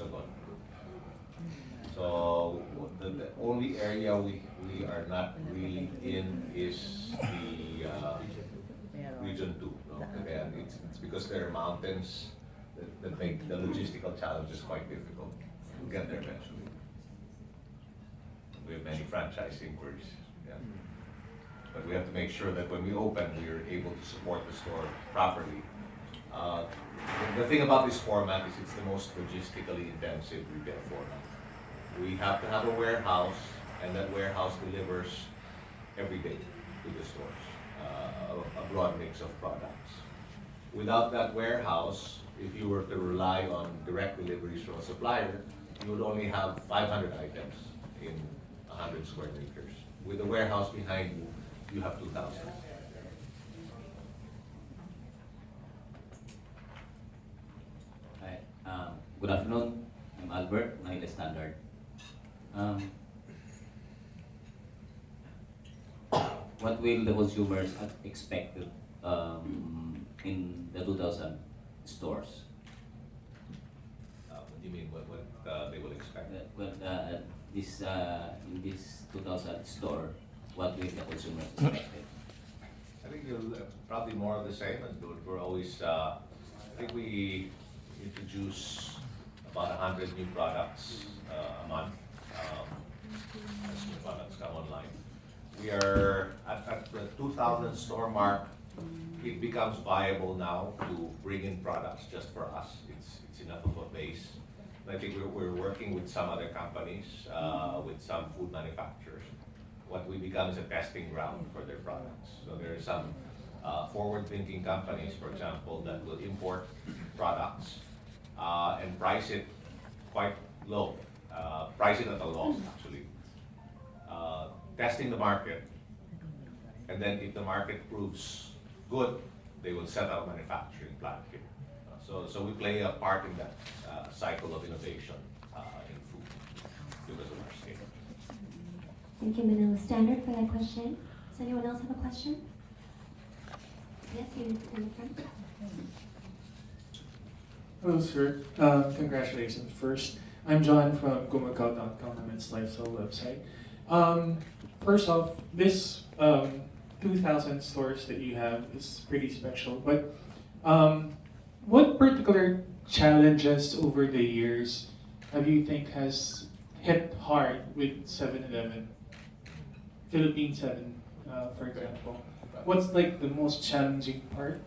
Sorsogon. So the only area we are not really in is the Region 2. No? Again, it's because there are mountains that make the logistical challenges quite difficult. We'll get there eventually. We have many franchise inquiries. Yeah. But we have to make sure that when we open, we are able to support the store properly. The thing about this format is it's the most logistically intensive retail format. We have to have a warehouse, and that warehouse delivers every day to the stores, a broad mix of products. Without that warehouse, if you were to rely on direct deliveries from a supplier, you would only have 500 items in 100 square meters. With the warehouse behind you, you have 2,000. Hi, good afternoon. I'm Albert, Manila Standard. What will the consumers expect in the 2,000 stores? What do you mean? What they will expect? In this 2,000 store, what will the consumers expect? I think you'll probably more of the same. And we're always. I think we introduce about 100 new products a month as new products come online. We are at the 2,000 store mark. It becomes viable now to bring in products just for us. It's enough of a base. And I think we're working with some other companies, with some food manufacturers. What we become is a testing ground for their products. So there are some forward-thinking companies, for example, that will import products and price it quite low, price it at a loss actually. Testing the market, and then if the market proves good, they will set up a manufacturing plant here. So we play a part in that cycle of innovation in food because of our scale. Thank you, Manila Standard, for that question. Does anyone else have a question? Yes, you in the front. Hello, sir. Congratulations first. I'm John from Gumagao.com, Women's Lifestyle website. First off, this 2,000 stores that you have is pretty special, but what particular challenges over the years have you think has hit hard with 7-Eleven, Philippine 7, for example? What's like the most challenging part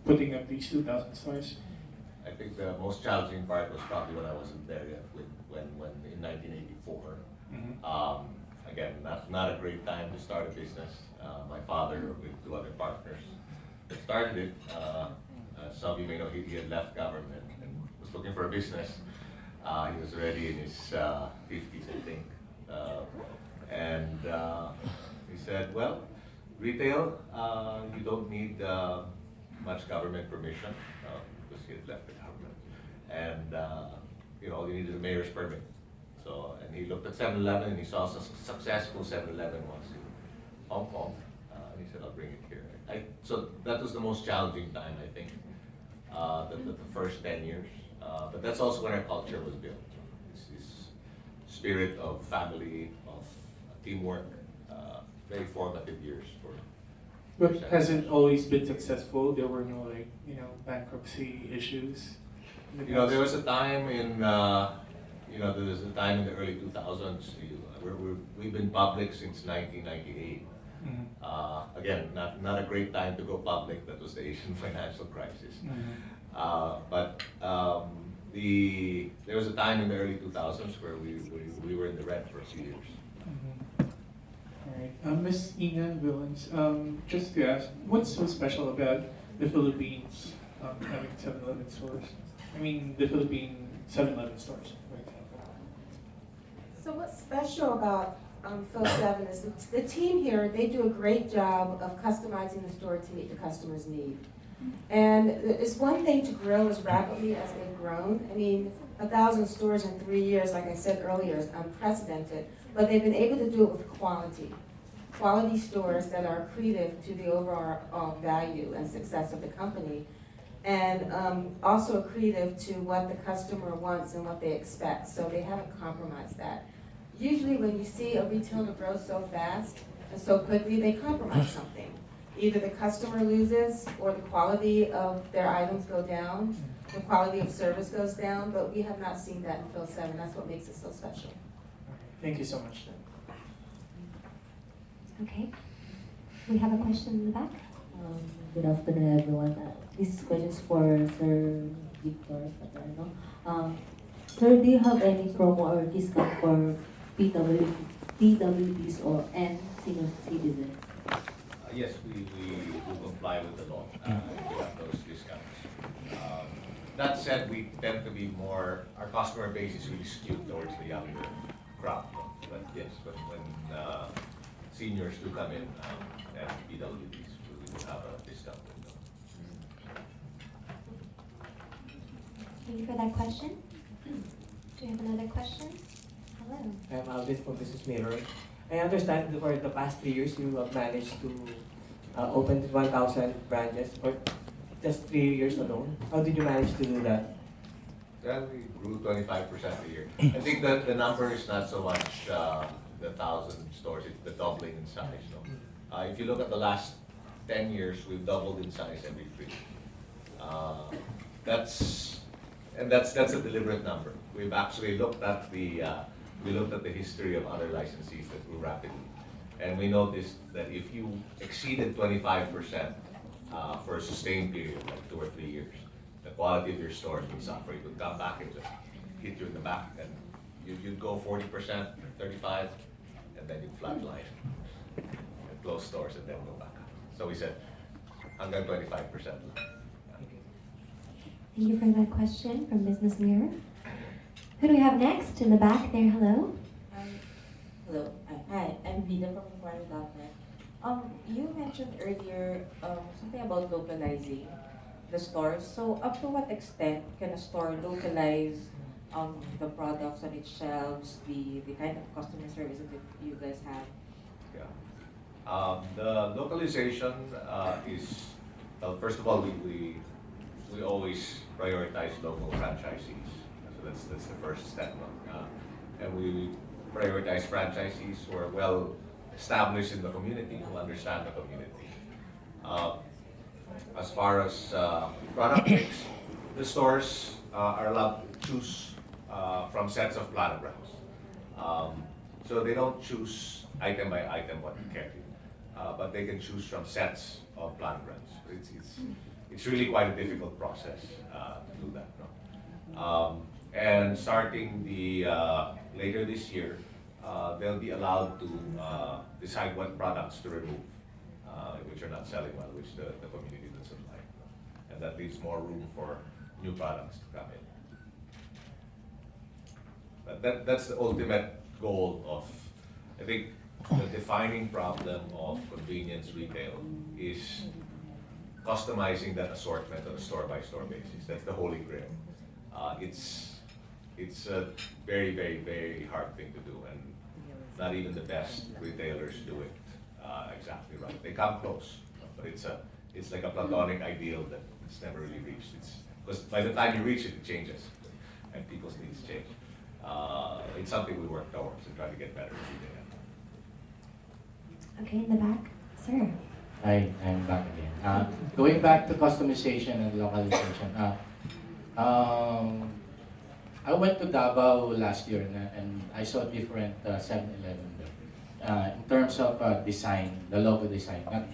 putting up these 2,000 stores? I think the most challenging part was probably when I wasn't there yet, when in 1984. Mm-hmm. Again, not a great time to start a business. My father, with 2 other partners, started it. Some of you may know he had left government and was looking for a business. He was already in his 50s, I think. And he said, well, retail, you don't need much government permission, because he had left the government. And all you need is a mayor's permit. So, and he looked at 7-Eleven and he saw a successful 7-Eleven was in Hong Kong. And he said, I'll bring it here. So that was the most challenging time, I think, the first 10 years. But that's also when our culture was built. This spirit of family, of teamwork, very formative years for. But has it always been successful? There were no bankruptcy issues? There was a time in there was a time in the early 2000s. We've been public since 1998. Mm-hmm. Again, not a great time to go public. That was the Asian financial crisis. Mm-hmm. But there was a time in the early 2000s where we were in the red for a few years. Mm-hmm. All right, Ms. Ina Villains, just to ask, what's so special about the Philippines having 7-Eleven stores? I mean, the Philippine 7-Eleven stores, for example. So what's special about Phil 7 is the team here, they do a great job of customizing the store to meet the customer's need. And it's one thing to grow as rapidly as they've grown. I mean, 1,000 stores in 3 years, like I said earlier, is unprecedented. But they've been able to do it with quality stores that are accretive to the overall value and success of the company. and also accretive to what the customer wants and what they expect. So they haven't compromised that. Usually when you see a retailer grow so fast and so quickly, they compromise something. Either the customer loses or the quality of their items go down, the quality of service goes down, but we have not seen that in Phil 7. That's what makes it so special. Thank you so much. Okay. We have a question in the back. Good afternoon, everyone. This question is for Sir Victor Paterno. Sir, do you have any promo or discount for PWDs or and senior citizens? Yes, we do comply with the law. We have those discounts. That said, we tend to be more, our customer base is really skewed towards the younger crowd. But yes, when seniors do come in, and PWDs, we do have a discount with them. Thank you for that question. Do you have another question? Hello. I'm Alvin from Business Mirror. I understand that for the past 3 years you have managed to open 1,000 branches for just 3 years alone. How did you manage to do that? Well, we grew 25% a year. I think that the number is not so much the 1,000 stores, it's the doubling in size. No? If you look at the last 10 years, we've doubled in size every 3. That's a deliberate number. We've actually looked at the history of other licensees that grew rapidly, and we noticed that if you exceeded 25% for a sustained period, like 2 or 3 years, the quality of your stores would suffer. It would come back and just hit you in the back, and you'd go 40%, 35%, and then you'd flatline and close stores and then go back up. So we said, hanggang 25% lang. Thank you for that question from Business Mirror. Who do we have next in the back there? Hello. Hello. Hi, I'm Vida from Inquiry.net. You mentioned earlier something about localizing the stores. So up to what extent can a store localize the products on its shelves, the kind of customer service that you guys have? Yeah. The localization is, well, first of all, we always prioritize local franchisees. So that's the first step. And we prioritize franchisees who are well established in the community, who understand the community. As far as product mix, the stores are allowed to choose from sets of planograms. So they don't choose item by item what to carry, but they can choose from sets of planograms. It's really quite a difficult process to do that. No? And starting later this year, they'll be allowed to decide what products to remove, which are not selling well, which the community doesn't like. And that leaves more room for new products to come in. But that's the ultimate goal of, I think, the defining problem of convenience retail is customizing that assortment on a store-by-store basis. That's the holy grail. It's a very, very, very hard thing to do, and not even the best retailers do it exactly right. They come close, but it's like a platonic ideal that it's never really reached. Because by the time you reach it, it changes, and people's needs change. It's something we work towards and try to get better every day. Okay, in the back, sir. Hi, I'm back again. Going back to customization and localization, I went to Davao last year and I saw different 7-Eleven there. In terms of design, the logo design, not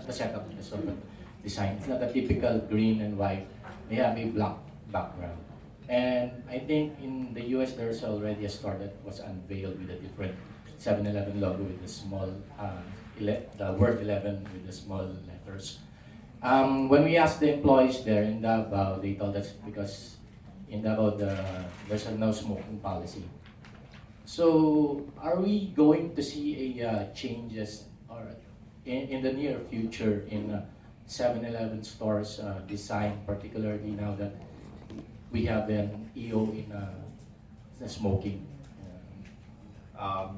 the setup of the store, but design. It's not a typical green and white. They have a black background. And I think in the US there's already a store that was unveiled with a different 7-Eleven logo with the small, the word 11 with the small letters. When we asked the employees there in Davao, they told us because in Davao there's a no smoking policy. So are we going to see a changes or in the near future in 7-Eleven stores design, particularly now that we have an EO in the smoking?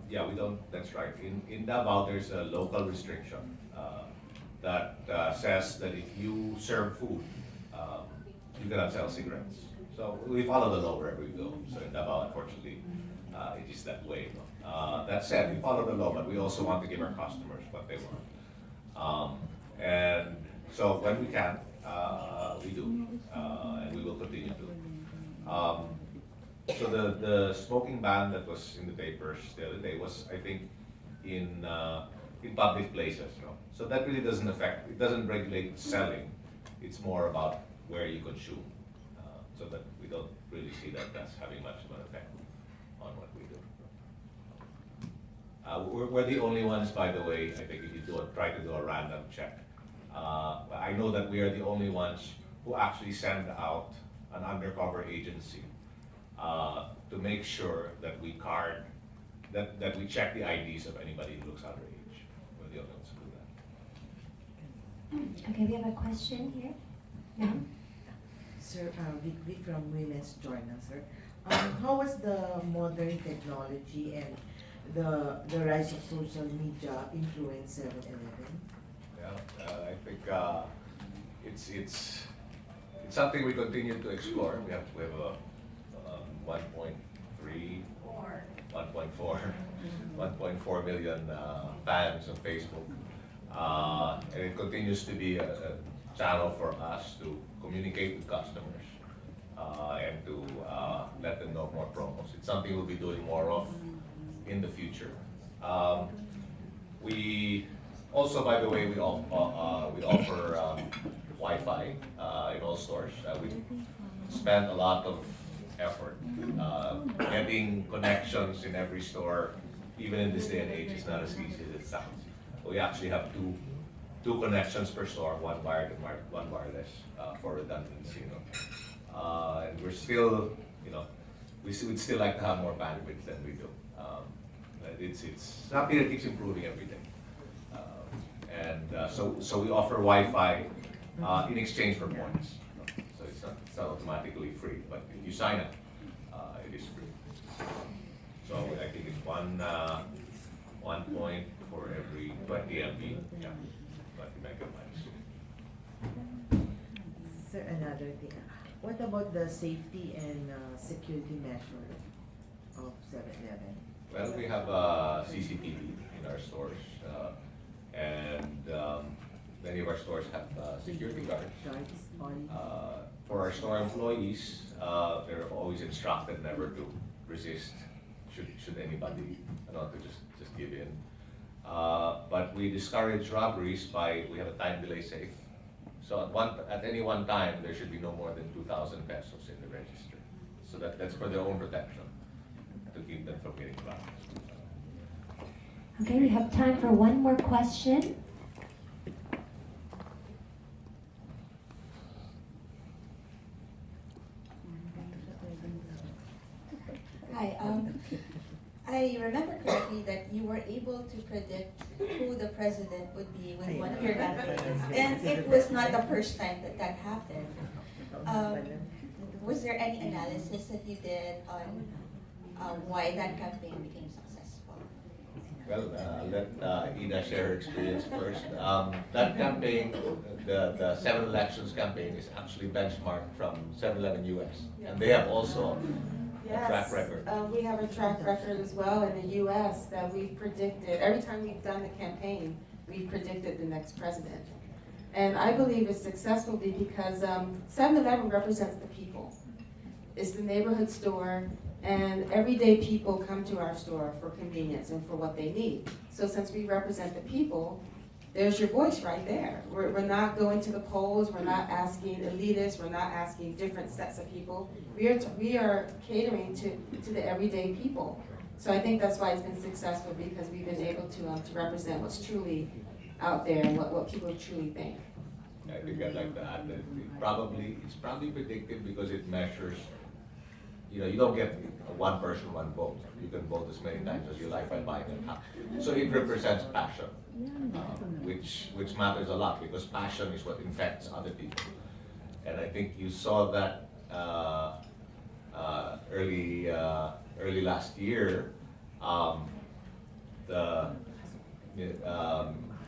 Yeah, we don't, that's right. In Davao, there's a local restriction that says that if you serve food you cannot sell cigarettes. So we follow the law wherever we go. So in Davao, unfortunately, it is that way. That said, we follow the law, but we also want to give our customers what they want. And so when we can, we do, and we will continue to. So the smoking ban that was in the papers the other day was, I think, in public places. No? So that really doesn't affect, it doesn't regulate selling. It's more about where you consume. So that we don't really see that that's having much of an effect on what we do. We're the only ones, by the way, I think if you try to do a random check. I know that we are the only ones who actually send out an undercover agency to make sure that we card, that we check the IDs of anybody who looks underage. We're the only ones who do that. Okay, we have a question here. Ma'am? Sir, Vic from Women's Journal, sir. How was the modern technology and the rise of social media influence 7-Eleven? Yeah, I think it's something we continue to explore. We have a 1.4 million fans on Facebook, and it continues to be a channel for us to communicate with customers and to let them know more promos. It's something we'll be doing more of in the future. We also, by the way, we offer Wi-Fi in all stores. We spend a lot of effort getting connections in every store. Even in this day and age, it's not as easy as it sounds. We actually have two connections per store, one wired and one wireless for redundancy. And we're still, we'd still like to have more bandwidth than we do. It's something that keeps improving every day. So we offer Wi-Fi in exchange for points. So it's not automatically free, but if you sign up, it is free. So I think it's one point for every 20 MB, 20 megabytes. Sir, another thing. What about the safety and security measure of 7-Eleven? Well, we have CCTV in our stores, and many of our stores have security guards. For our store employees, they're always instructed never to resist should anybody to just give in. But we discourage robberies we have a time delay safe. So at any one time, there should be no more than 2,000 pesos in the register. So that's for their own protection, to keep them from getting robbed. Okay, we have time for one more question. Hi, I remember correctly that you were able to predict who the president would be with one of your campaigns, and it was not the first time that happened. Was there any analysis that you did on why that campaign became successful? Well, let Ida share her experience first. That campaign, the 7 Elections campaign, is actually benchmarked from 7-Eleven US, and they have also a track record. We have a track record as well in the U.S. that we've predicted. Every time we've done the campaign, we've predicted the next president. And I believe it's successful because 7-Eleven represents the people. It's the neighborhood store, and everyday people come to our store for convenience and for what they need. So since we represent the people, there's your voice right there. We're not going to the polls, we're not asking elitists, we're not asking different sets of people. We are catering to the everyday people. So I think that's why it's been successful, because we've been able to represent what's truly out there and what people truly think. I think I'd like to add that it's probably predictive because it measures, you don't get one person, one vote. You can vote as many times as you like by buying a cup. So it represents passion, which matters a lot, because passion is what infects other people. And I think you saw that early last year.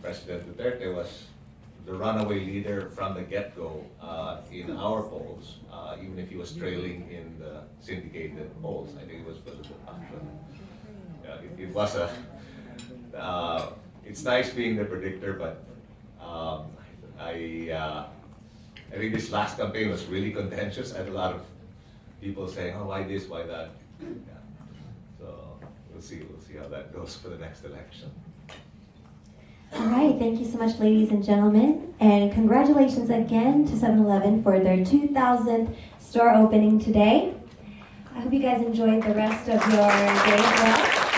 President Duterte was the runaway leader from the get-go in our polls, even if he was trailing in the syndicated polls. I think it was because of the function. It was it's nice being the predictor, but I think this last campaign was really contentious. I had a lot of people saying, "Oh, why this? Why that?" Yeah. So we'll see how that goes for the next election. All right, thank you so much, ladies and gentlemen, and congratulations again to 7-Eleven for their 2000th store opening today. I hope you guys enjoyed the rest of your day as well.